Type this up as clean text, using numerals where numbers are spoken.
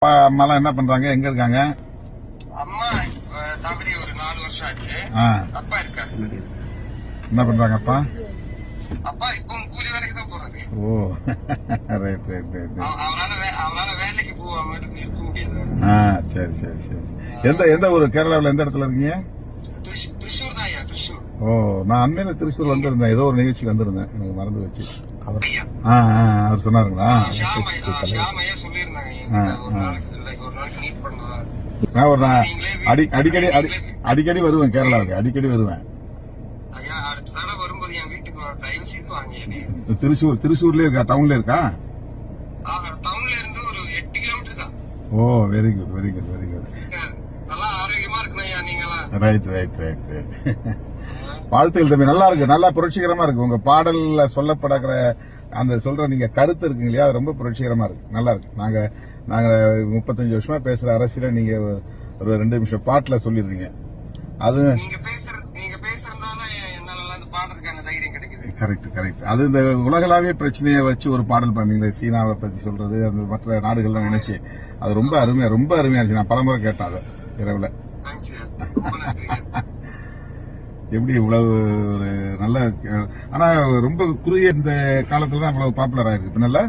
அப்பா அம்மா எல்லாம் என்ன பண்றாங்க, எங்க இருக்காங்க? அம்மா தவறி ஒரு 4 வருஷம் ஆச்சு. அப்பா இருக்காரு. என்ன பண்றாங்க அப்பா? அப்பா இப்போ கூலி வேலைக்கு தான் போறாரு. ஓ ரைட் ரைட் ரைட். அவரால வேலைக்கு போகாம இருக்க முடியாது. சரி சரி சரி. எந்த ஊரு? கேரளாவில் எந்த இடத்துல இருக்கீங்க? திருச்சூர் தான் ஐயா, திருச்சூர். ஓ, நான் அண்மையில திருச்சூர் வந்திருந்தேன், ஏதோ ஒரு நிகழ்ச்சிக்கு வந்திருந்தேன், எனக்கு மறந்து வச்சு. அவர் சொன்னாருங்களா? ஷியாமையா சொல்லியிருந்தாங்க ஒரு நாளைக்கு மீட் பண்ணலாம். நான் ஒரு அடிக்கடி வருவேன், கேரளாவுக்கு அடிக்கடி வருவேன். ஐயா அடுத்த தடவை வரும்போது என் வீட்டுக்கு தயவு செய்து வாங்க. திருச்சூர்ல இருக்கா? டவுன்ல இருக்கா? டவுன்ல இருந்து ஒரு 8 கிலோமீட்டர் தான். Oh very good very good very good. நல்லா ஆரோக்கியமா இருக்கணும் ஐயா நீங்களாம். Right right right right. வாழ்த்துக்கள் தம்பி, நல்லா இருக்கு, நல்லா புரட்சிகரமா இருக்கு. உங்க பாடல்ல சொல்லப்படுற அந்த சொல்ற நீங்க கருத்து இருக்குங்க இல்லையா, அது ரொம்ப புரட்சிகரமா இருக்கு, நல்லா இருக்கு. நாங்க 35 வருஷமா பேசுற அரசியல நீங்க ஒரு 2 நிமிஷம் பாட்டுல சொல்லிடுறீங்க. அது நீங்க பேசுறதுனால என்னால அந்த பாடுறதுக்கான தைரியம் கிடைக்குது. Correct correct. அது இந்த உலகளாவிய பிரச்சனையை வச்சு ஒரு பாடல் பண்ணீங்களே, சீனாவை பத்தி சொல்றது, அந்த மற்ற நாடுகள்லாம் நினைச்சு, அது ரொம்ப அருமையா இருந்துச்சு. நான் பலமுறை கேட்டேன் அதை இரவுல. எப்படி இவ்வளவு ஒரு நல்ல, ஆனா ரொம்ப குறுகிய இந்த காலத்துல தான் இவ்வளவு பாப்புலர் ஆயிருக்கு. இப்ப நல்லா